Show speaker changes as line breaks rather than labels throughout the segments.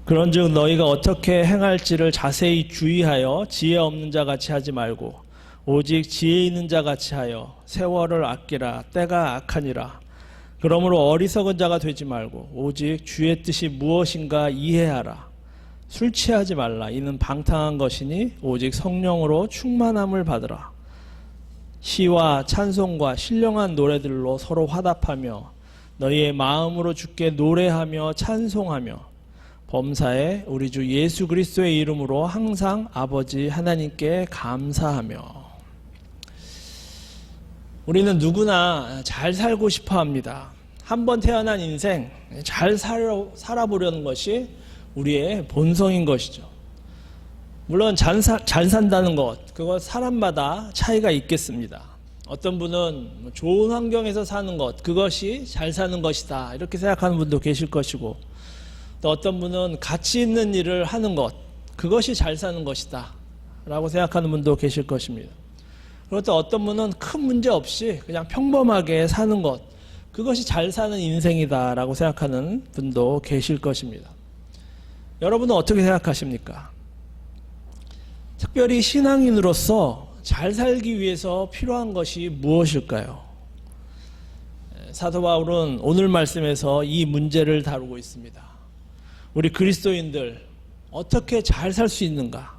그런즉 너희가 어떻게 행할지를 자세히 주의하여 지혜 없는 자 같이 하지 말고 오직 지혜 있는 자 같이 하여 세월을 아끼라. 때가 악하니라. 그러므로 어리석은 자가 되지 말고 오직 주의 뜻이 무엇인가 이해하라. 술 취하지 말라. 이는 방탕한 것이니 오직 성령으로 충만함을 받으라. 시와 찬송과 신령한 노래들로 서로 화답하며 너희의 마음으로 주께 노래하며 찬송하며 범사에 우리 주 예수 그리스도의 이름으로 항상 아버지 하나님께 감사하며. 우리는 누구나 잘 살고 싶어 합니다. 한 번 태어난 인생 잘 살아보려는 것이 우리의 본성인 것이죠. 물론 잘 산다는 것, 그거 사람마다 차이가 있겠습니다. 어떤 분은 좋은 환경에서 사는 것, 그것이 잘 사는 것이다 이렇게 생각하는 분도 계실 것이고, 또 어떤 분은 가치 있는 일을 하는 것, 그것이 잘 사는 것이다 라고 생각하는 분도 계실 것입니다. 그리고 또 어떤 분은 큰 문제 없이 그냥 평범하게 사는 것, 그것이 잘 사는 인생이다 라고 생각하는 분도 계실 것입니다. 여러분은 어떻게 생각하십니까? 특별히 신앙인으로서 잘 살기 위해서 필요한 것이 무엇일까요? 사도 바울은 오늘 말씀에서 이 문제를 다루고 있습니다. 우리 그리스도인들 어떻게 잘 살 수 있는가?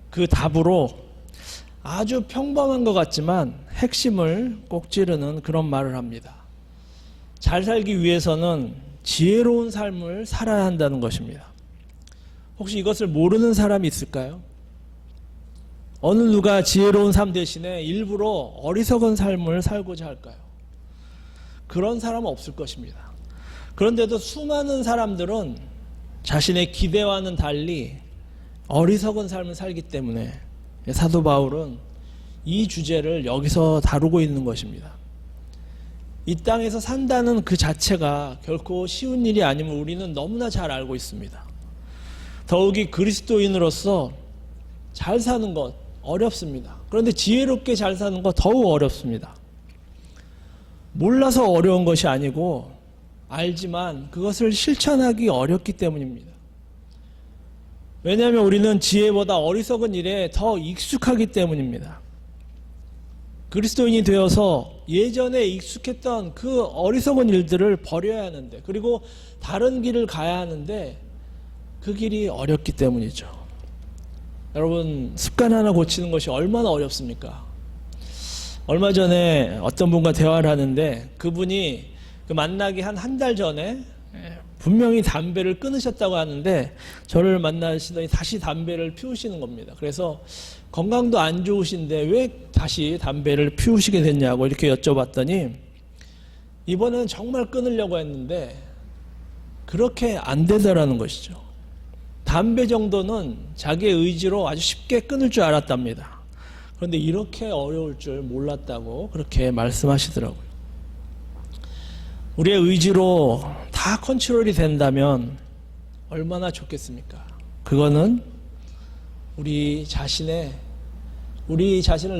그 답으로 아주 평범한 것 같지만 핵심을 꼭 찌르는 그런 말을 합니다. 잘 살기 위해서는 지혜로운 삶을 살아야 한다는 것입니다. 혹시 이것을 모르는 사람이 있을까요? 어느 누가 지혜로운 삶 대신에 일부러 어리석은 삶을 살고자 할까요? 그런 사람은 없을 것입니다. 그런데도 수많은 사람들은 자신의 기대와는 달리 어리석은 삶을 살기 때문에 사도 바울은 이 주제를 여기서 다루고 있는 것입니다. 이 땅에서 산다는 그 자체가 결코 쉬운 일이 아님을 우리는 너무나 잘 알고 있습니다. 더욱이 그리스도인으로서 잘 사는 것 어렵습니다. 그런데 지혜롭게 잘 사는 것 더욱 어렵습니다. 몰라서 어려운 것이 아니고 알지만 그것을 실천하기 어렵기 때문입니다. 왜냐하면 우리는 지혜보다 어리석은 일에 더 익숙하기 때문입니다. 그리스도인이 되어서 예전에 익숙했던 그 어리석은 일들을 버려야 하는데, 그리고 다른 길을 가야 하는데 그 길이 어렵기 때문이죠. 여러분, 습관 하나 고치는 것이 얼마나 어렵습니까? 얼마 전에 어떤 분과 대화를 하는데 그분이 그 만나기 한 달 전에 분명히 담배를 끊으셨다고 하는데 저를 만나시더니 다시 담배를 피우시는 겁니다. 그래서 건강도 안 좋으신데 왜 다시 담배를 피우시게 됐냐고 이렇게 여쭤봤더니 이번에는 정말 끊으려고 했는데 그렇게 안 되더라는 것이죠. 담배 정도는 자기의 의지로 아주 쉽게 끊을 줄 알았답니다. 그런데 이렇게 어려울 줄 몰랐다고 그렇게 말씀하시더라고요. 우리의 의지로 다 컨트롤이 된다면 얼마나 좋겠습니까? 그거는 우리 자신을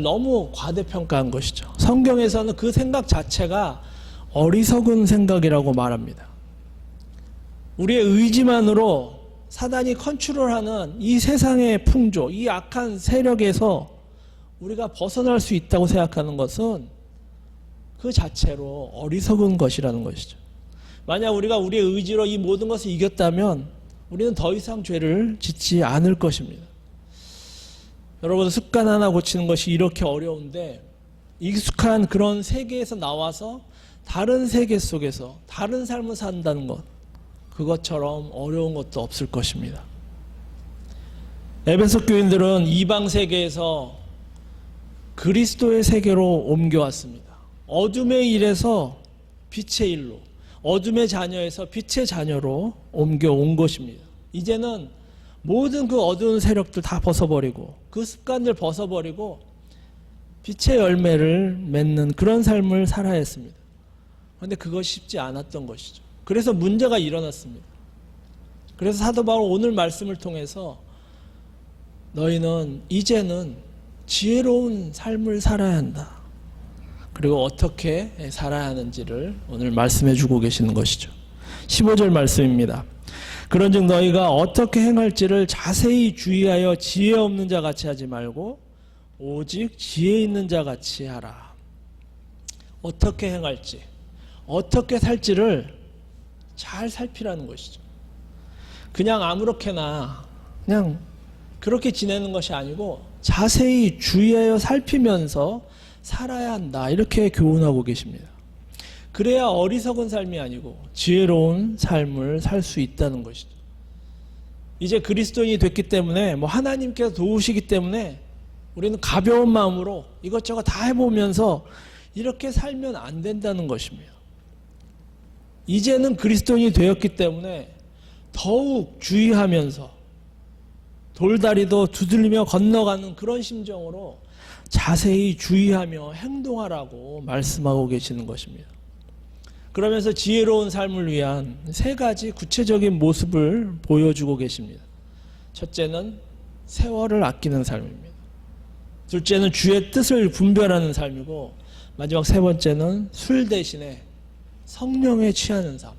너무 과대평가한 것이죠. 성경에서는 그 생각 자체가 어리석은 생각이라고 말합니다. 우리의 의지만으로 사단이 컨트롤하는 이 세상의 풍조, 이 악한 세력에서 우리가 벗어날 수 있다고 생각하는 것은 그 자체로 어리석은 것이라는 것이죠. 만약 우리가 우리의 의지로 이 모든 것을 이겼다면 우리는 더 이상 죄를 짓지 않을 것입니다. 여러분, 습관 하나 고치는 것이 이렇게 어려운데 익숙한 그런 세계에서 나와서 다른 세계 속에서 다른 삶을 산다는 것, 그것처럼 어려운 것도 없을 것입니다. 에베소 교인들은 이방 세계에서 그리스도의 세계로 옮겨왔습니다. 어둠의 일에서 빛의 일로, 어둠의 자녀에서 빛의 자녀로 옮겨온 것입니다. 이제는 모든 그 어두운 세력들 다 벗어버리고 그 습관들 벗어버리고 빛의 열매를 맺는 그런 삶을 살아야 했습니다. 그런데 그것이 쉽지 않았던 것이죠. 그래서 문제가 일어났습니다. 그래서 사도 바울 오늘 말씀을 통해서 너희는 이제는 지혜로운 삶을 살아야 한다. 그리고 어떻게 살아야 하는지를 오늘 말씀해 주고 계시는 것이죠. 15절 말씀입니다. 그런즉 너희가 어떻게 행할지를 자세히 주의하여 지혜 없는 자 같이 하지 말고 오직 지혜 있는 자 같이 하라. 어떻게 행할지, 어떻게 살지를 잘 살피라는 것이죠. 그냥 아무렇게나 그냥 그렇게 지내는 것이 아니고 자세히 주의하여 살피면서 살아야 한다, 이렇게 교훈하고 계십니다. 그래야 어리석은 삶이 아니고 지혜로운 삶을 살 수 있다는 것이죠. 이제 그리스도인이 됐기 때문에 하나님께서 도우시기 때문에 우리는 가벼운 마음으로 이것저것 다 해보면서 이렇게 살면 안 된다는 것입니다. 이제는 그리스도인이 되었기 때문에 더욱 주의하면서 돌다리도 두들리며 건너가는 그런 심정으로 자세히 주의하며 행동하라고 말씀하고 계시는 것입니다. 그러면서 지혜로운 삶을 위한 3가지 구체적인 모습을 보여주고 계십니다. 첫째는 세월을 아끼는 삶입니다. 둘째는 주의 뜻을 분별하는 삶이고, 마지막 3번째는 술 대신에 성령에 취하는 삶,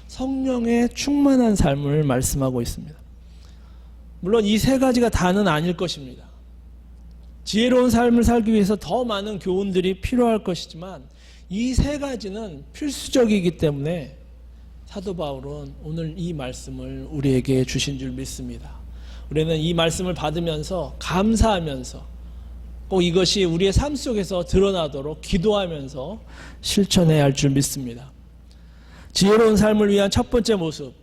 성령에 충만한 삶을 말씀하고 있습니다. 물론 이 3가지가 다는 아닐 것입니다. 지혜로운 삶을 살기 위해서 더 많은 교훈들이 필요할 것이지만 이 3가지는 필수적이기 때문에 사도 바울은 오늘 이 말씀을 우리에게 주신 줄 믿습니다. 우리는 이 말씀을 받으면서 감사하면서 꼭 이것이 우리의 삶 속에서 드러나도록 기도하면서 실천해야 할 줄 믿습니다. 지혜로운 삶을 위한 첫 번째 모습,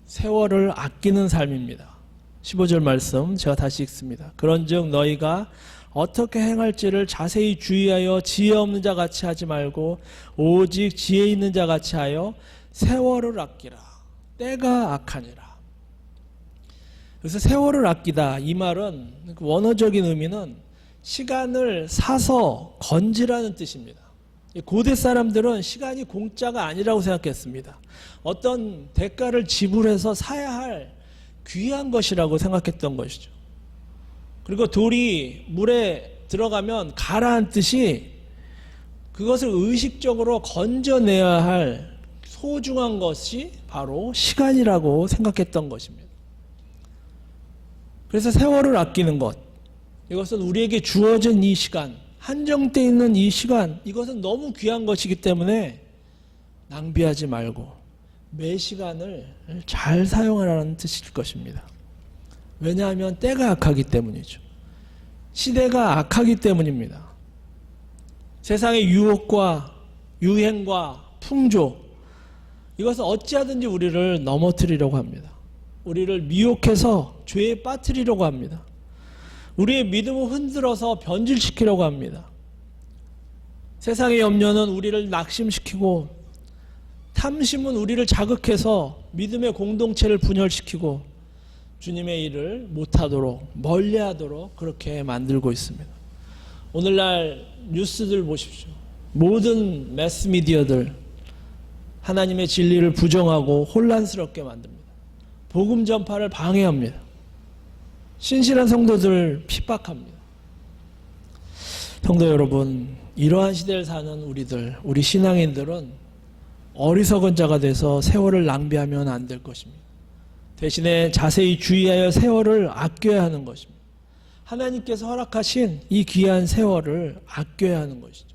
세월을 아끼는 삶입니다. 15절 말씀 제가 다시 읽습니다. 그런즉 너희가 어떻게 행할지를 자세히 주의하여 지혜 없는 자 같이 하지 말고 오직 지혜 있는 자 같이 하여 세월을 아끼라. 때가 악하니라. 그래서 세월을 아끼다, 이 말은 원어적인 의미는 시간을 사서 건지라는 뜻입니다. 고대 사람들은 시간이 공짜가 아니라고 생각했습니다. 어떤 대가를 지불해서 사야 할 귀한 것이라고 생각했던 것이죠. 그리고 돌이 물에 들어가면 가라앉듯이 그것을 의식적으로 건져내야 할 소중한 것이 바로 시간이라고 생각했던 것입니다. 그래서 세월을 아끼는 것, 이것은 우리에게 주어진 이 시간, 한정되어 있는 이 시간, 이것은 너무 귀한 것이기 때문에 낭비하지 말고 매 시간을 잘 사용하라는 뜻일 것입니다. 왜냐하면 때가 악하기 때문이죠. 시대가 악하기 때문입니다. 세상의 유혹과 유행과 풍조, 이것은 어찌하든지 우리를 넘어뜨리려고 합니다. 우리를 미혹해서 죄에 빠뜨리려고 합니다. 우리의 믿음을 흔들어서 변질시키려고 합니다. 세상의 염려는 우리를 낙심시키고, 탐심은 우리를 자극해서 믿음의 공동체를 분열시키고 주님의 일을 못하도록, 멀리하도록 그렇게 만들고 있습니다. 오늘날 뉴스들 보십시오. 모든 매스미디어들 하나님의 진리를 부정하고 혼란스럽게 만듭니다. 복음 전파를 방해합니다. 신실한 성도들 핍박합니다. 성도 여러분, 이러한 시대를 사는 우리 신앙인들은 어리석은 자가 돼서 세월을 낭비하면 안 될 것입니다. 대신에 자세히 주의하여 세월을 아껴야 하는 것입니다. 하나님께서 허락하신 이 귀한 세월을 아껴야 하는 것이죠.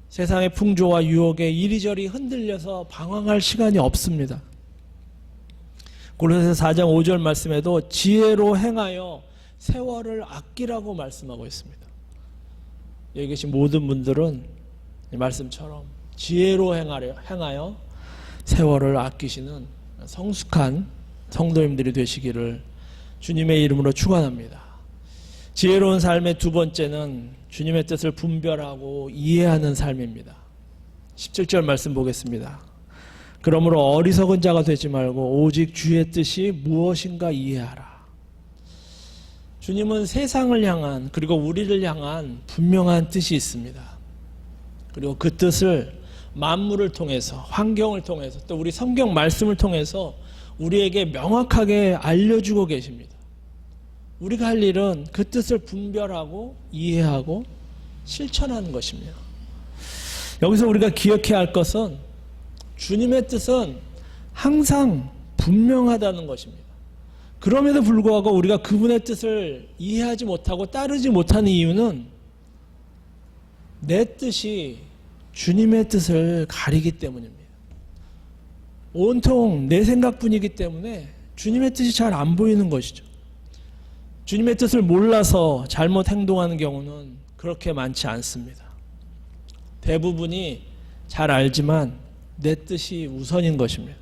세상의 풍조와 유혹에 이리저리 흔들려서 방황할 시간이 없습니다. 골로새서 4장 5절 말씀에도 지혜로 행하여 세월을 아끼라고 말씀하고 있습니다. 여기 계신 모든 분들은 이 말씀처럼 지혜로 행하여 세월을 아끼시는 성숙한 성도님들이 되시기를 주님의 이름으로 축원합니다. 지혜로운 삶의 두 번째는 주님의 뜻을 분별하고 이해하는 삶입니다. 17절 말씀 보겠습니다. 그러므로 어리석은 자가 되지 말고 오직 주의 뜻이 무엇인가 이해하라. 주님은 세상을 향한, 그리고 우리를 향한 분명한 뜻이 있습니다. 그리고 그 뜻을 만물을 통해서, 환경을 통해서, 또 우리 성경 말씀을 통해서 우리에게 명확하게 알려주고 계십니다. 우리가 할 일은 그 뜻을 분별하고 이해하고 실천하는 것입니다. 여기서 우리가 기억해야 할 것은 주님의 뜻은 항상 분명하다는 것입니다. 그럼에도 불구하고 우리가 그분의 뜻을 이해하지 못하고 따르지 못하는 이유는 내 뜻이 주님의 뜻을 가리기 때문입니다. 온통 내 생각뿐이기 때문에 주님의 뜻이 잘 안 보이는 것이죠. 주님의 뜻을 몰라서 잘못 행동하는 경우는 그렇게 많지 않습니다. 대부분이 잘 알지만 내 뜻이 우선인 것입니다.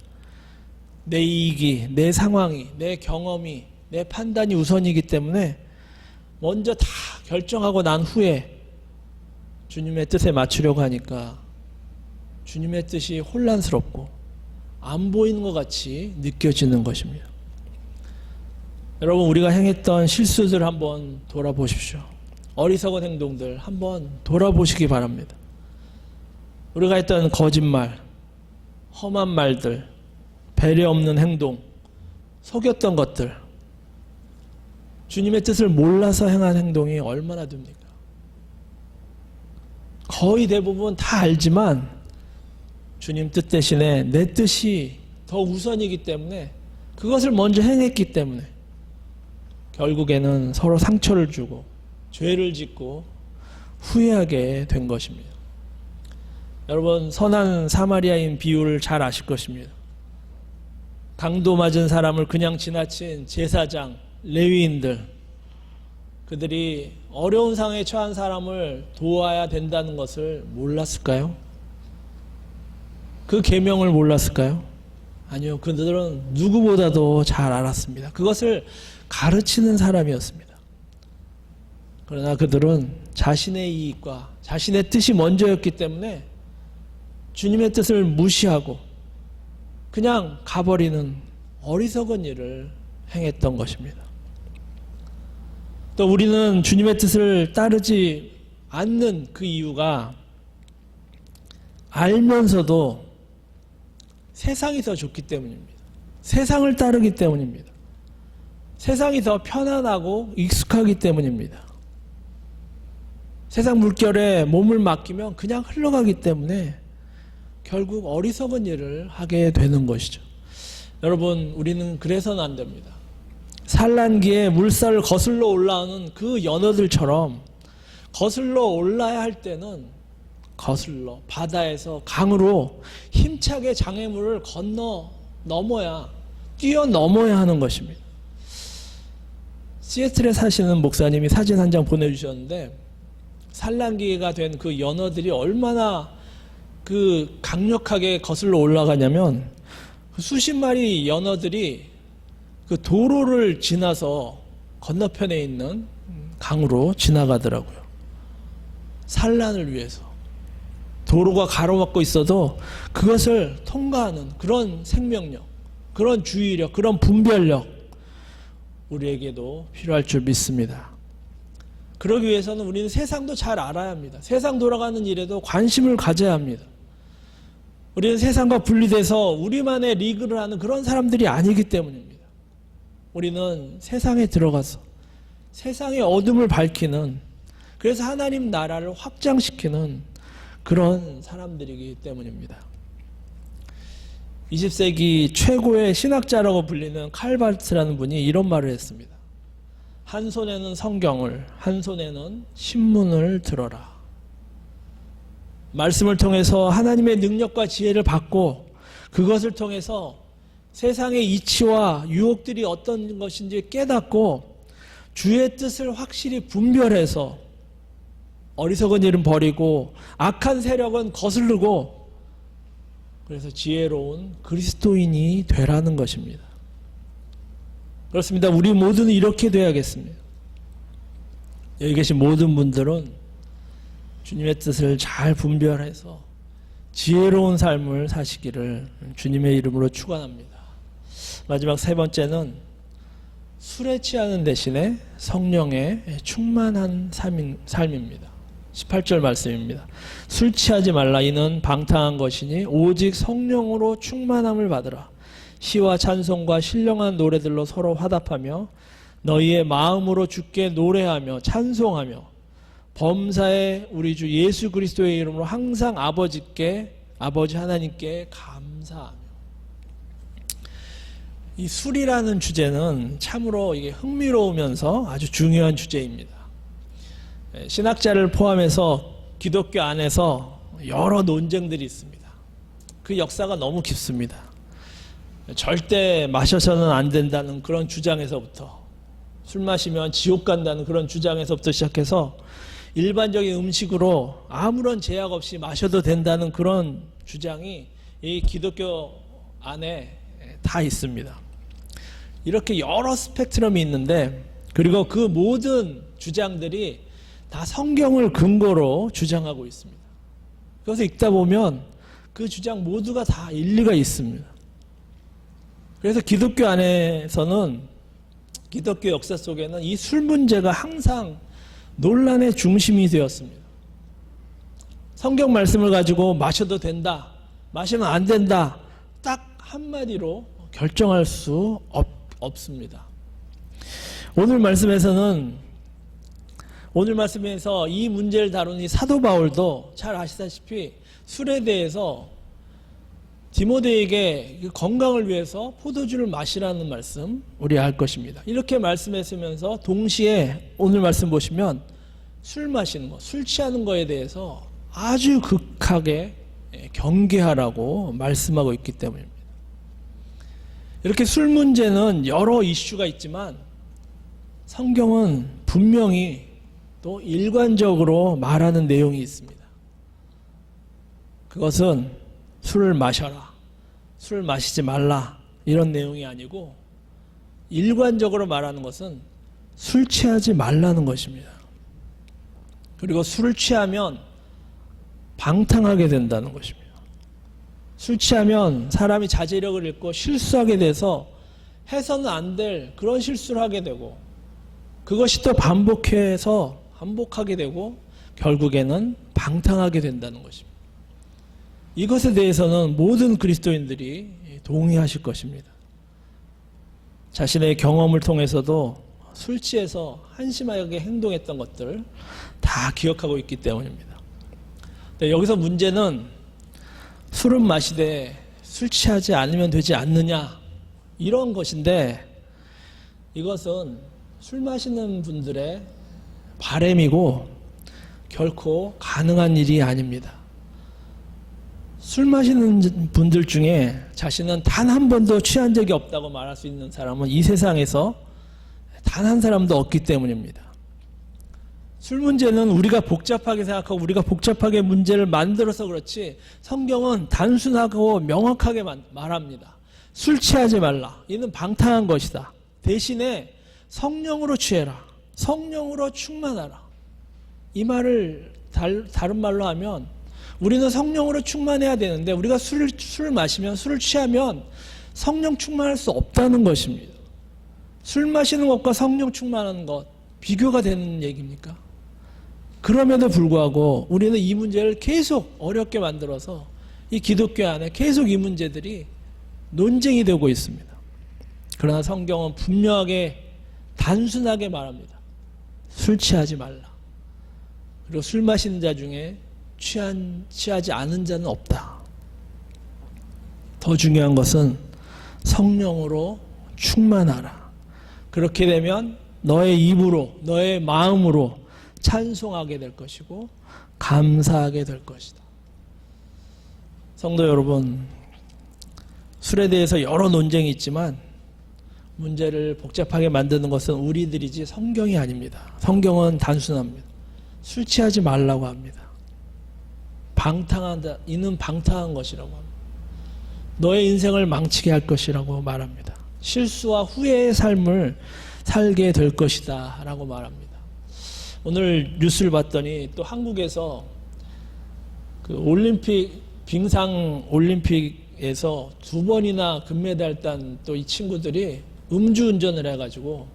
내 이익이, 내 상황이, 내 경험이, 내 판단이 우선이기 때문에 먼저 다 결정하고 난 후에 주님의 뜻에 맞추려고 하니까 주님의 뜻이 혼란스럽고 안 보이는 것 같이 느껴지는 것입니다. 여러분, 우리가 행했던 실수들 한번 돌아보십시오. 어리석은 행동들 한번 돌아보시기 바랍니다. 우리가 했던 거짓말, 험한 말들, 배려 없는 행동, 속였던 것들, 주님의 뜻을 몰라서 행한 행동이 얼마나 됩니까? 거의 대부분 다 알지만 주님 뜻 대신에 내 뜻이 더 우선이기 때문에 그것을 먼저 행했기 때문에 결국에는 서로 상처를 주고 죄를 짓고 후회하게 된 것입니다. 여러분, 선한 사마리아인 비유를 잘 아실 것입니다. 강도 맞은 사람을 그냥 지나친 제사장, 레위인들, 그들이 어려운 상황에 처한 사람을 도와야 된다는 것을 몰랐을까요? 그 계명을 몰랐을까요? 아니요, 그들은 누구보다도 잘 알았습니다. 그것을 가르치는 사람이었습니다. 그러나 그들은 자신의 이익과 자신의 뜻이 먼저였기 때문에 주님의 뜻을 무시하고 그냥 가버리는 어리석은 일을 행했던 것입니다. 또 우리는 주님의 뜻을 따르지 않는 그 이유가 알면서도 세상이 더 좋기 때문입니다. 세상을 따르기 때문입니다. 세상이 더 편안하고 익숙하기 때문입니다. 세상 물결에 몸을 맡기면 그냥 흘러가기 때문에 결국 어리석은 일을 하게 되는 것이죠. 여러분, 우리는 그래서는 안 됩니다. 산란기에 물살을 거슬러 올라오는 그 연어들처럼 거슬러 올라야 할 때는 거슬러 바다에서 강으로 힘차게 장애물을 뛰어넘어야 하는 것입니다. 시애틀에 사시는 목사님이 사진 한 장 보내주셨는데 산란기가 된 그 연어들이 얼마나 그 강력하게 거슬러 올라가냐면 수십 마리 연어들이 그 도로를 지나서 건너편에 있는 강으로 지나가더라고요. 산란을 위해서. 도로가 가로막고 있어도 그것을 통과하는 그런 생명력, 그런 주의력, 그런 분별력 우리에게도 필요할 줄 믿습니다. 그러기 위해서는 우리는 세상도 잘 알아야 합니다. 세상 돌아가는 일에도 관심을 가져야 합니다. 우리는 세상과 분리돼서 우리만의 리그를 하는 그런 사람들이 아니기 때문입니다. 우리는 세상에 들어가서 세상의 어둠을 밝히는, 그래서 하나님 나라를 확장시키는 그런 사람들이기 때문입니다. 20세기 최고의 신학자라고 불리는 칼바르트라는 분이 이런 말을 했습니다. 한 손에는 성경을, 한 손에는 신문을 들어라. 말씀을 통해서 하나님의 능력과 지혜를 받고 그것을 통해서 세상의 이치와 유혹들이 어떤 것인지 깨닫고 주의 뜻을 확실히 분별해서 어리석은 일은 버리고 악한 세력은 거스르고 그래서 지혜로운 그리스도인이 되라는 것입니다. 그렇습니다. 우리 모두는 이렇게 돼야겠습니다. 여기 계신 모든 분들은 주님의 뜻을 잘 분별해서 지혜로운 삶을 사시기를 주님의 이름으로 축원합니다. 마지막 세 번째는 술에 취하는 대신에 성령에 충만한 삶입니다. 18절 말씀입니다. 술 취하지 말라. 이는 방탕한 것이니 오직 성령으로 충만함을 받으라. 시와 찬송과 신령한 노래들로 서로 화답하며 너희의 마음으로 주께 노래하며 찬송하며 범사에 우리 주 예수 그리스도의 이름으로 항상 아버지 하나님께 감사하며. 이 술이라는 주제는 참으로 이게 흥미로우면서 아주 중요한 주제입니다. 신학자를 포함해서 기독교 안에서 여러 논쟁들이 있습니다. 그 역사가 너무 깊습니다. 절대 마셔서는 안 된다는 그런 주장에서부터, 술 마시면 지옥 간다는 그런 주장에서부터 시작해서 일반적인 음식으로 아무런 제약 없이 마셔도 된다는 그런 주장이 이 기독교 안에 다 있습니다. 이렇게 여러 스펙트럼이 있는데, 그리고 그 모든 주장들이 다 성경을 근거로 주장하고 있습니다. 그래서 읽다 보면 그 주장 모두가 다 일리가 있습니다. 그래서 기독교 안에서는, 기독교 역사 속에는 이 술 문제가 항상 논란의 중심이 되었습니다. 성경 말씀을 가지고 마셔도 된다, 마시면 안 된다, 딱 한마디로 결정할 수 없습니다. 오늘 말씀에서 이 문제를 다룬 이 사도 바울도 잘 아시다시피 술에 대해서 디모데에게 건강을 위해서 포도주를 마시라는 말씀 우리 알 것입니다. 이렇게 말씀했으면서 동시에 오늘 말씀 보시면 술 마시는 것, 술 취하는 것에 대해서 아주 극하게 경계하라고 말씀하고 있기 때문입니다. 이렇게 술 문제는 여러 이슈가 있지만 성경은 분명히 또 일관적으로 말하는 내용이 있습니다. 그것은 술을 마셔라, 술을 마시지 말라, 이런 내용이 아니고 일관적으로 말하는 것은 술 취하지 말라는 것입니다. 그리고 술을 취하면 방탕하게 된다는 것입니다. 술 취하면 사람이 자제력을 잃고 실수하게 돼서 해서는 안 될 그런 실수를 하게 되고, 그것이 또 반복하게 되고 결국에는 방탕하게 된다는 것입니다. 이것에 대해서는 모든 그리스도인들이 동의하실 것입니다. 자신의 경험을 통해서도 술 취해서 한심하게 행동했던 것들 다 기억하고 있기 때문입니다. 여기서 문제는 술은 마시되 술 취하지 않으면 되지 않느냐, 이런 것인데, 이것은 술 마시는 분들의 바람이고 결코 가능한 일이 아닙니다. 술 마시는 분들 중에 자신은 단 한 번도 취한 적이 없다고 말할 수 있는 사람은 이 세상에서 단 한 사람도 없기 때문입니다. 술 문제는 우리가 복잡하게 생각하고 우리가 복잡하게 문제를 만들어서 그렇지, 성경은 단순하고 명확하게 말합니다. 술 취하지 말라, 이는 방탕한 것이다. 대신에 성령으로 취해라, 성령으로 충만하라. 이 말을 다른 말로 하면, 우리는 성령으로 충만해야 되는데 우리가 술을 마시면, 술을 취하면 성령 충만할 수 없다는 것입니다. 술 마시는 것과 성령 충만하는 것 비교가 되는 얘기입니까? 그럼에도 불구하고 우리는 이 문제를 계속 어렵게 만들어서 이 기독교 안에 계속 이 문제들이 논쟁이 되고 있습니다. 그러나 성경은 분명하게 단순하게 말합니다. 술 취하지 말라. 그리고 술 마시는 자 중에 취하지 않은 자는 없다. 더 중요한 것은 성령으로 충만하라. 그렇게 되면 너의 입으로, 너의 마음으로 찬송하게 될 것이고 감사하게 될 것이다. 성도 여러분, 술에 대해서 여러 논쟁이 있지만 문제를 복잡하게 만드는 것은 우리들이지 성경이 아닙니다. 성경은 단순합니다. 술 취하지 말라고 합니다. 방탕하다, 이는 방탕한 것이라고 합니다. 너의 인생을 망치게 할 것이라고 말합니다. 실수와 후회의 삶을 살게 될 것이다 라고 말합니다. 오늘 뉴스를 봤더니 또 한국에서 그 올림픽, 빙상 올림픽에서 2번이나 금메달 딴 또 이 친구들이 음주운전을 해가지고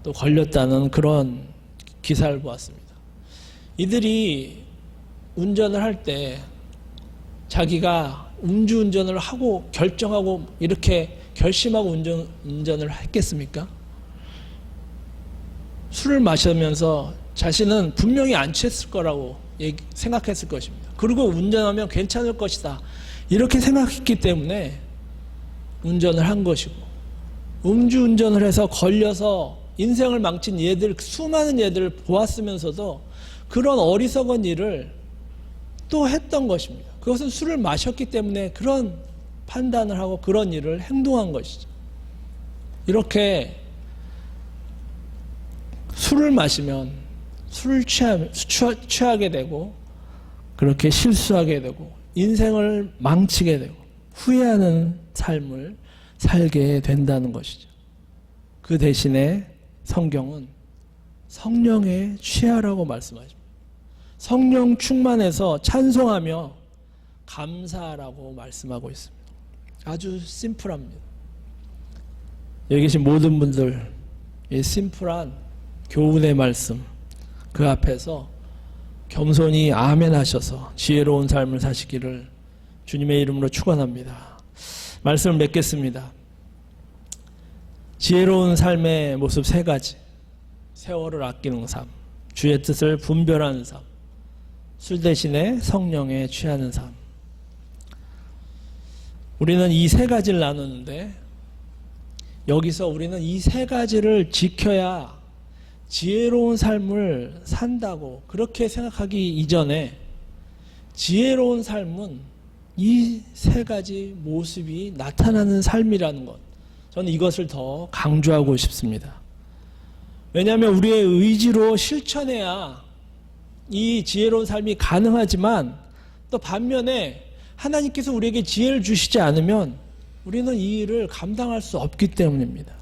또 걸렸다는 그런 기사를 보았습니다. 이들이 운전을 할 때 자기가 음주운전을 하고 결정하고 이렇게 결심하고 운전을 했겠습니까? 술을 마시면서 자신은 분명히 안 취했을 거라고 생각했을 것입니다. 그리고 운전하면 괜찮을 것이다, 이렇게 생각했기 때문에 운전을 한 것이고, 음주운전을 해서 걸려서 인생을 망친 얘들, 수많은 얘들을 보았으면서도 그런 어리석은 일을 또 했던 것입니다. 그것은 술을 마셨기 때문에 그런 판단을 하고 그런 일을 행동한 것이죠. 이렇게 술을 마시면 술을 취하게 되고 그렇게 실수하게 되고 인생을 망치게 되고 후회하는 삶을 살게 된다는 것이죠. 그 대신에 성경은 성령에 취하라고 말씀하십니다. 성령 충만해서 찬송하며 감사하라고 말씀하고 있습니다. 아주 심플합니다. 여기 계신 모든 분들 이 심플한 교훈의 말씀 그 앞에서 겸손히 아멘 하셔서 지혜로운 삶을 사시기를 주님의 이름으로 축원합니다. 말씀을 맺겠습니다. 지혜로운 삶의 모습 세 가지. 세월을 아끼는 삶, 주의 뜻을 분별하는 삶, 술 대신에 성령에 취하는 삶. 우리는 이 세 가지를 나누는데 여기서 우리는 이 세 가지를 지켜야 지혜로운 삶을 산다고 그렇게 생각하기 이전에 지혜로운 삶은 이 세 가지 모습이 나타나는 삶이라는 것, 저는 이것을 더 강조하고 싶습니다. 왜냐하면 우리의 의지로 실천해야 이 지혜로운 삶이 가능하지만 또 반면에 하나님께서 우리에게 지혜를 주시지 않으면 우리는 이 일을 감당할 수 없기 때문입니다.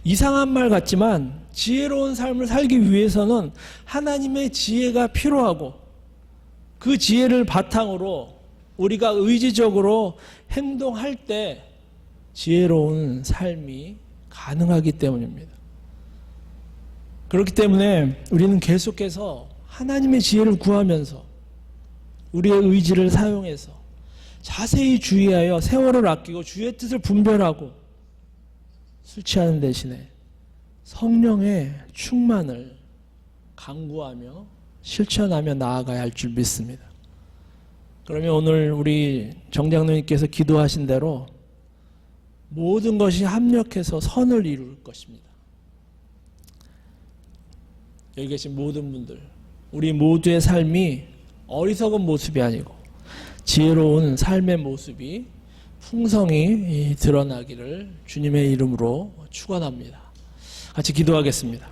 이상한 말 같지만 지혜로운 삶을 살기 위해서는 하나님의 지혜가 필요하고 그 지혜를 바탕으로 우리가 의지적으로 행동할 때 지혜로운 삶이 가능하기 때문입니다. 그렇기 때문에 우리는 계속해서 하나님의 지혜를 구하면서 우리의 의지를 사용해서 자세히 주의하여 세월을 아끼고 주의 뜻을 분별하고 술 취하는 대신에 성령의 충만을 강구하며 실천하며 나아가야 할 줄 믿습니다. 그러면 오늘 우리 정장로님께서 기도하신 대로 모든 것이 합력해서 선을 이룰 것입니다. 여기 계신 모든 분들, 우리 모두의 삶이 어리석은 모습이 아니고 지혜로운 삶의 모습이 풍성히 드러나기를 주님의 이름으로 축원합니다. 같이 기도하겠습니다.